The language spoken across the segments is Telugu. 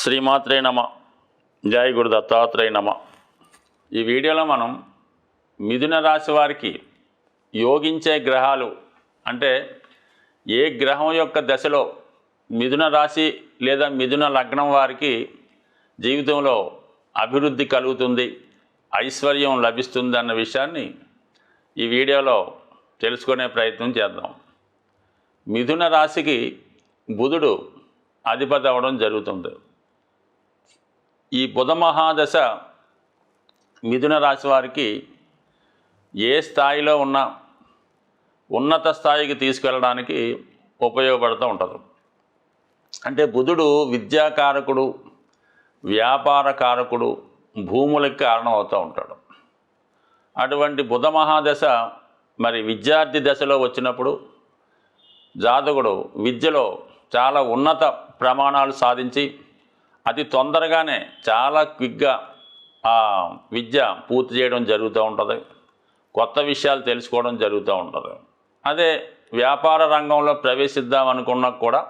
శ్రీమాత్రే నమ. జై గురు దత్తాత్రేయ నమ. ఈ వీడియోలో మనం మిథున రాశి వారికి యోగించే గ్రహాలు అంటే ఏ గ్రహం యొక్క దశలో మిథున రాశి లేదా మిథున లగ్నం వారికి జీవితంలో అభివృద్ధి కలుగుతుంది, ఐశ్వర్యం లభిస్తుంది అన్న విషయాన్ని ఈ వీడియోలో తెలుసుకునే ప్రయత్నం చేద్దాం. మిథున రాశికి బుధుడు అధిపతి అవ్వడం జరుగుతుంది. ఈ బుధ మహాదశ మిథున రాశి వారికి ఏ స్థాయిలో ఉన్నా ఉన్నత స్థాయికి తీసుకెళ్ళడానికి ఉపయోగపడుతూ ఉంటుంది. అంటే బుధుడు విద్యాకారకుడు, వ్యాపారకారకుడు, భూములకు కారణం అవుతూ ఉంటాడు. అటువంటి బుధ మహాదశ మరి విద్యార్థి దశలో వచ్చినప్పుడు జాతకుడు విద్యలో చాలా ఉన్నత ప్రమాణాలు సాధించి అతి తొందరగానే చాలా క్విక్గా ఆ విద్య పూర్తి చేయడం జరుగుతూ ఉంటుంది. కొత్త విషయాలు తెలుసుకోవడం జరుగుతూ ఉంటుంది. అదే వ్యాపార రంగంలో ప్రవేశిద్దాం అనుకున్నా కూడా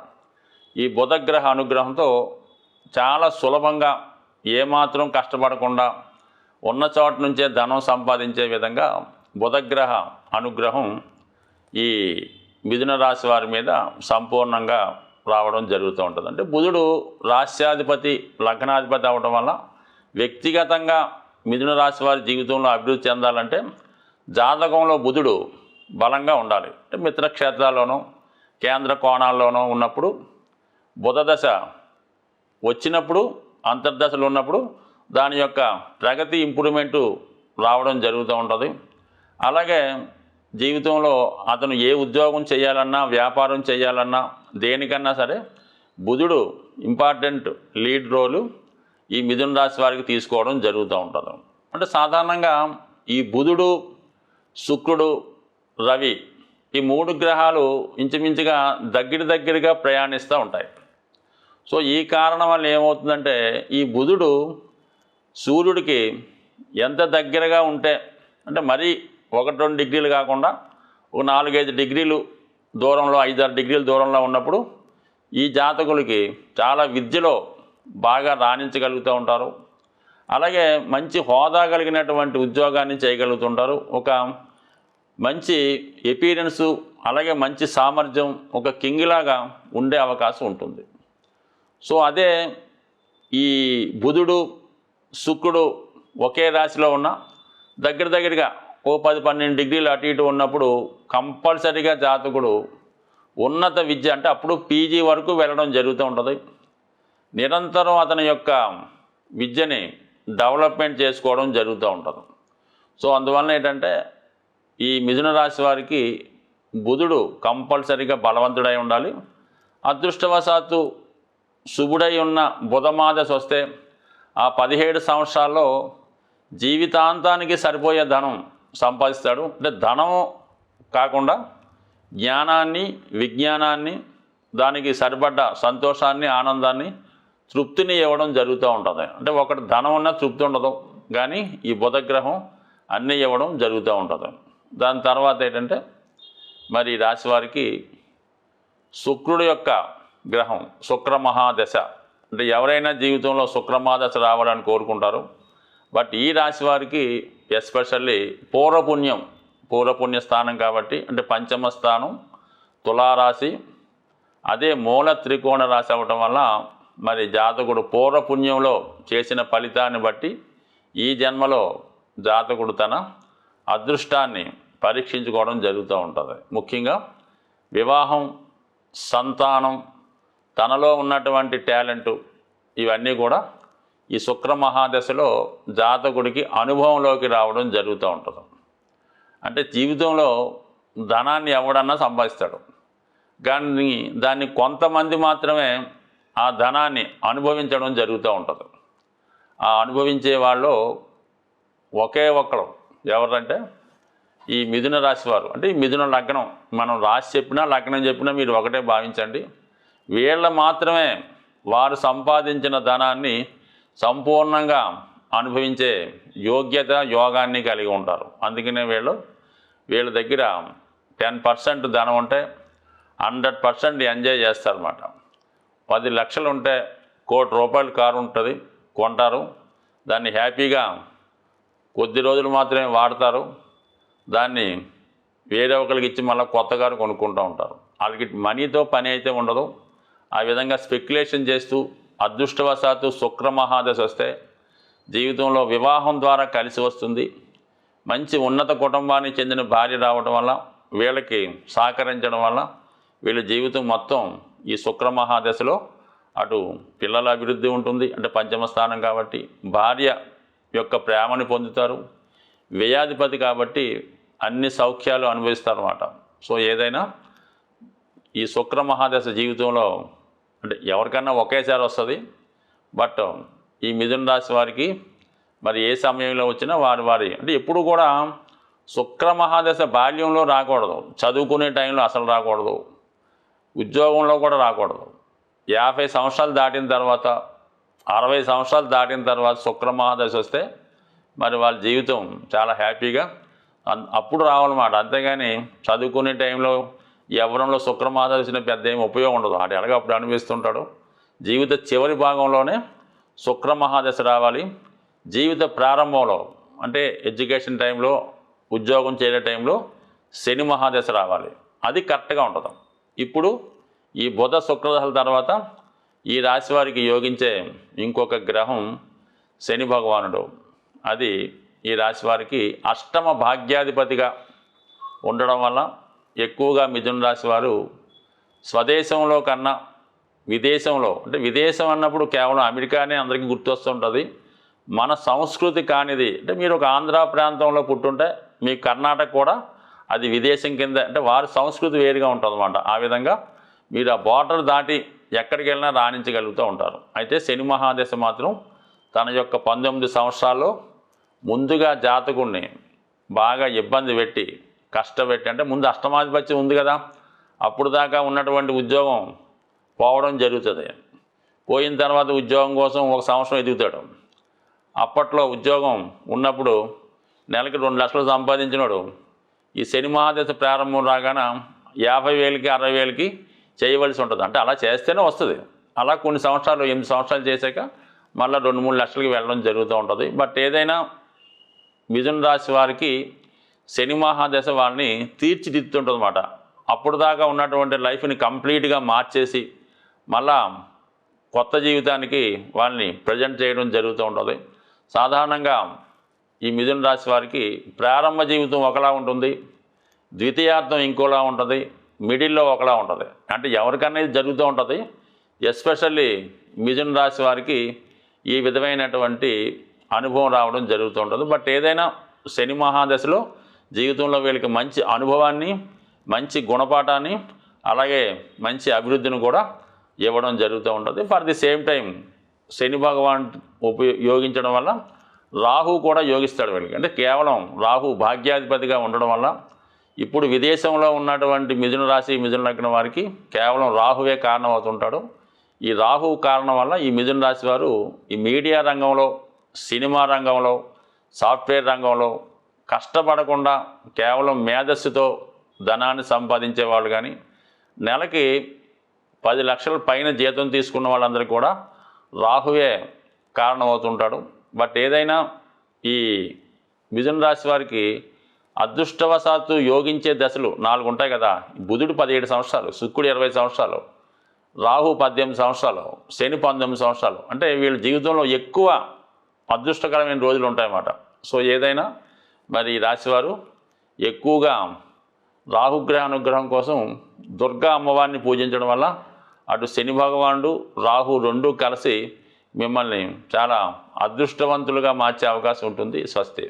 ఈ బుధగ్రహ అనుగ్రహంతో చాలా సులభంగా ఏమాత్రం కష్టపడకుండా ఉన్న చోట నుంచే ధనం సంపాదించే విధంగా బుధగ్రహ అనుగ్రహం ఈ మిథున రాశి వారి మీద సంపూర్ణంగా రావడం జరుగుతూ ఉంటుంది. అంటే బుధుడు రాశ్యాధిపతి, లగ్నాధిపతి అవడం వల్ల వ్యక్తిగతంగా మిథున రాశి వారి జీవితంలో అభివృద్ధి చెందాలంటే జాతకంలో బుధుడు బలంగా ఉండాలి. అంటే మిత్రక్షేత్రాల్లోనూ కేంద్ర కోణాల్లోనూ ఉన్నప్పుడు బుధ దశ వచ్చినప్పుడు, అంతర్దశలు ఉన్నప్పుడు దాని యొక్క ప్రగతి ఇంప్రూవ్మెంటు రావడం జరుగుతూ ఉంటుంది. అలాగే జీవితంలో అతను ఏ ఉద్యోగం చేయాలన్నా, వ్యాపారం చేయాలన్నా, దేనికన్నా సరే బుధుడు ఇంపార్టెంట్ లీడ్ రోలు ఈ మిథున రాశి వారికి తీసుకోవడం జరుగుతూ ఉంటుంది. అంటే సాధారణంగా ఈ బుధుడు, శుక్రుడు, రవి ఈ మూడు గ్రహాలు ఇంచుమించుగా దగ్గరగా ప్రయాణిస్తూ ఉంటాయి. సో ఈ కారణం వల్ల ఏమవుతుందంటే ఈ బుధుడు సూర్యుడికి ఎంత దగ్గరగా ఉంటే, అంటే మరీ 1-2 డిగ్రీలు కాకుండా ఒక 4-5 డిగ్రీలు దూరంలో, 5-6 డిగ్రీల దూరంలో ఉన్నప్పుడు ఈ జాతకులకి చాలా విద్యలో బాగా రాణించగలుగుతూ ఉంటారు. అలాగే మంచి హోదా కలిగినటువంటి ఉద్యోగాన్ని చేయగలుగుతుంటారు. ఒక మంచి ఎపీరెన్సు, అలాగే మంచి సామర్థ్యం, ఒక కింగ్లాగా ఉండే అవకాశం ఉంటుంది. సో అదే ఈ బుధుడు, శుక్రుడు ఒకే రాశిలో ఉన్న దగ్గరగా ఓ 10-12 డిగ్రీలు అటు ఇటు ఉన్నప్పుడు కంపల్సరీగా జాతకుడు ఉన్నత విద్య, అంటే అప్పుడు పీజీ వరకు వెళ్ళడం జరుగుతూ ఉంటుంది. నిరంతరం అతని యొక్క విద్యని డెవలప్మెంట్ చేసుకోవడం జరుగుతూ ఉంటుంది. సో అందువలన ఏంటంటే ఈ మిథున రాశి వారికి బుధుడు కంపల్సరీగా బలవంతుడై ఉండాలి. అదృష్టవశాత్తు శుభుడై ఉన్న బుధమాదశ వస్తే ఆ 17 సంవత్సరాల్లో జీవితాంతానికి సరిపోయే ధనం సంపాదిస్తాడు. అంటే ధనం కాకుండా జ్ఞానాన్ని, విజ్ఞానాన్ని, దానికి సరిపడ్డ సంతోషాన్ని, ఆనందాన్ని, తృప్తిని ఇవ్వడం జరుగుతూ ఉంటుంది. అంటే ఒకటి ధనం ఉన్న తృప్తి ఉండదు, కానీ ఈ బుధగ్రహం అన్నీ ఇవ్వడం జరుగుతూ ఉంటుంది. దాని తర్వాత ఏంటంటే మరి రాశి వారికి శుక్రుడు యొక్క గ్రహం శుక్ర మహాదశ, అంటే ఎవరైనా జీవితంలో శుక్ర మహాదశ రావాలని కోరుకుంటారు. బట్ ఈ రాశి వారికి ఎస్పెషల్లీ పూర్వపుణ్య స్థానం కాబట్టి, అంటే పంచమ స్థానం తులారాశి, అదే మూల త్రికోణ రాశి అవ్వటం వల్ల మరి జాతకుడు పూర్వపుణ్యంలో చేసిన ఫలితాన్ని బట్టి ఈ జన్మలో జాతకుడు తన అదృష్టాన్ని పరీక్షించుకోవడం జరుగుతూ ఉంటుంది. ముఖ్యంగా వివాహం, సంతానం, తనలో ఉన్నటువంటి టాలెంటు, ఇవన్నీ కూడా ఈ శుక్ర మహాదశలో జాతకుడికి అనుభవంలోకి రావడం జరుగుతూ ఉంటుంది. అంటే జీవితంలో ధనాన్ని ఎవడన్నా సంపాదిస్తాడు, కానీ దాన్ని కొంతమంది మాత్రమే ఆ ధనాన్ని అనుభవించడం జరుగుతూ ఉంటుంది. ఆ అనుభవించే వాళ్ళు ఒకే ఒక్కరు ఎవరంటే ఈ మిథున రాశి వారు. అంటే ఈ మిథున లగ్నం, మనం రాశి చెప్పినా లగ్నం చెప్పినా మీరు ఒకటే భావించండి. వీళ్ళ మాత్రమే వారు సంపాదించిన ధనాన్ని సంపూర్ణంగా అనుభవించే యోగ్యత, యోగాన్ని కలిగి ఉంటారు. అందుకనే వీళ్ళ దగ్గర 10% ధనం ఉంటే 100% ఎంజాయ్ చేస్తారన్నమాట. 10 లక్షలు ఉంటే ₹1,00,00,000 కారు ఉంటుంది, కొంటారు. దాన్ని హ్యాపీగా కొద్ది రోజులు మాత్రమే వాడతారు. దాన్ని వేరే ఒకరికి ఇచ్చి మళ్ళీ కొత్త కారు కొనుక్కుంటూ ఉంటారు. వాళ్ళకి మనీతో పని అయితే ఉండదు. ఆ విధంగా స్పెక్యులేషన్ చేస్తూ అదృష్టవశాత్తు శుక్ర మహాదశ వస్తే జీవితంలో వివాహం ద్వారా కలిసి వస్తుంది. మంచి ఉన్నత కుటుంబానికి చెందిన భార్య రావడం వల్ల, వీళ్ళకి సహకరించడం వల్ల వీళ్ళ జీవితం మొత్తం ఈ శుక్ర మహాదశలో అటు పిల్లల అభివృద్ధి ఉంటుంది, అంటే పంచమ స్థానం కాబట్టి భార్య యొక్క ప్రేమని పొందుతారు. వ్యయాధిపతి కాబట్టి అన్ని సౌఖ్యాలు అనుభవిస్తారు అన్నమాట. సో ఏదైనా ఈ శుక్ర మహాదశ జీవితంలో అంటే ఎవరికన్నా ఒకేసారి వస్తుంది. బట్ ఈ మిథున రాశి వారికి మరి ఏ సమయంలో వచ్చినా వారి అంటే ఎప్పుడు కూడా శుక్ర మహాదశ బాల్యంలో రాకూడదు, చదువుకునే టైంలో అసలు రాకూడదు, ఉద్యోగంలో కూడా రాకూడదు. 50 సంవత్సరాలు దాటిన తర్వాత, 60 సంవత్సరాలు దాటిన తర్వాత శుక్ర మహాదశ వస్తే మరి వాళ్ళ జీవితం చాలా హ్యాపీగా అప్పుడు రావాలన్నమాట. అంతేగాని చదువుకునే టైంలో యవ్వనంలో శుక్ర మహాదశ పెద్ద ఏమి ఉపయోగం ఉండదు. ఆడు ఎలాగో అప్పుడు అనిపిస్తుంటాడు. జీవిత చివరి భాగంలోనే శుక్ర మహాదశ రావాలి. జీవిత ప్రారంభంలో అంటే ఎడ్యుకేషన్ టైంలో, ఉద్యోగం చేరే టైంలో శని మహాదశ రావాలి. అది కరెక్ట్గా ఉంటుంది. ఇప్పుడు ఈ బుధ శుక్రదశల తర్వాత ఈ రాశి వారికి యోగించే ఇంకొక గ్రహం శని భగవానుడు. అది ఈ రాశి వారికి అష్టమ భాగ్యాధిపతిగా ఉండడం వల్ల ఎక్కువగా మిథున రాశి వారు స్వదేశంలో కన్నా విదేశంలో, అంటే విదేశం అన్నప్పుడు కేవలం అమెరికానే అందరికీ గుర్తొస్తుంటుంది. మన సంస్కృతి కానిది అంటే మీరు ఒక ఆంధ్ర ప్రాంతంలో పుట్టుంటే మీ కర్ణాటక కూడా అది విదేశం కింద, అంటే వారి సంస్కృతి వేరుగా ఉంటుంది అన్నమాట. ఆ విధంగా మీరు ఆ బార్డర్ దాటి ఎక్కడికి వెళ్ళినా రాణించగలుగుతూ ఉంటారు. అయితే శని మహాదశ మాత్రం తన యొక్క 19 సంవత్సరాల్లో ముందుగా జాతకుడిని బాగా ఇబ్బంది పెట్టి కష్టపెట్టి, అంటే ముందు అష్టమాధిపత్యం ఉంది కదా, అప్పుడు దాకా ఉన్నటువంటి ఉద్యోగం పోవడం జరుగుతుంది. పోయిన తర్వాత ఉద్యోగం కోసం 1 సంవత్సరం ఎదుగుతాడు. అప్పట్లో ఉద్యోగం ఉన్నప్పుడు నెలకి 2 లక్షలు సంపాదించినాడు ఈ శని మహాదశ ప్రారంభం రాగానే 50,000కి 60,000కి చేయవలసి ఉంటుంది. అంటే అలా చేస్తేనే వస్తుంది. అలా కొన్ని సంవత్సరాలు 8 సంవత్సరాలు చేశాక మళ్ళీ 2-3 లక్షలకి వెళ్ళడం జరుగుతూ ఉంటుంది. బట్ ఏదైనా మిథున రాశి వారికి శని మహాదశ వాళ్ళని తీర్చిదిద్దుతుంటుంది అన్నమాట. అప్పుడు దాకా ఉన్నటువంటి లైఫ్ని కంప్లీట్గా మార్చేసి మళ్ళా కొత్త జీవితానికి వాళ్ళని ప్రజెంట్ చేయడం జరుగుతూ ఉంటుంది. సాధారణంగా ఈ మిథున రాశి వారికి ప్రారంభ జీవితం ఒకలా ఉంటుంది, ద్వితీయార్థం ఇంకోలా ఉంటుంది, మిడిల్లో ఒకలా ఉంటుంది. అంటే ఎవరికన్నా ఇది జరుగుతూ ఉంటుంది. ఎస్పెషల్లీ మిథున రాశి వారికి ఈ విధమైనటువంటి అనుభవం రావడం జరుగుతూ ఉంటుంది. బట్ ఏదైనా శని మహాదశలో జీవితంలో వీళ్ళకి మంచి అనుభవాన్ని, మంచి గుణపాఠాన్ని, అలాగే మంచి అభివృద్ధిని కూడా ఇవ్వడం జరుగుతూ ఉంటుంది. ఫర్ ది సేమ్ టైం శని భగవాన్ ఉపయోగించడం వల్ల రాహు కూడా యోగిస్తాడు వీళ్ళకి. అంటే కేవలం రాహు భాగ్యాధిపతిగా ఉండడం వల్ల ఇప్పుడు విదేశంలో ఉన్నటువంటి మిథున రాశి, మిథున లగ్నం వారికి కేవలం రాహువే కారణం అవుతుంటాడు. ఈ రాహు కారణం వల్ల ఈ మిథున రాశి వారు ఈ మీడియా రంగంలో, సినిమా రంగంలో, సాఫ్ట్వేర్ రంగంలో కష్టపడకుండా కేవలం మేధస్సుతో ధనాన్ని సంపాదించే వాళ్ళు కానీ, నెలకి 10 లక్షల పైన జీతం తీసుకున్న వాళ్ళందరికీ కూడా రాహువే కారణమవుతుంటాడు. బట్ ఏదైనా ఈ మిథున రాశి వారికి అదృష్టవశాత్తు యోగించే దశలు 4 ఉంటాయి కదా. బుధుడు 17 సంవత్సరాలు, శుక్రుడు 20 సంవత్సరాలు, రాహు 18 సంవత్సరాలు, శని 19 సంవత్సరాలు. అంటే వీళ్ళ జీవితంలో ఎక్కువ అదృష్టకరమైన రోజులు ఉంటాయన్నమాట. సో ఏదైనా మరి ఈ రాశివారు ఎక్కువగా రాహుగ్రహ అనుగ్రహం కోసం దుర్గా అమ్మవారిని పూజించడం వల్ల అటు శని భగవానుడు, రాహు రెండూ కలిసి మిమ్మల్ని చాలా అదృష్టవంతులుగా మార్చే అవకాశం ఉంటుంది. స్వస్తి.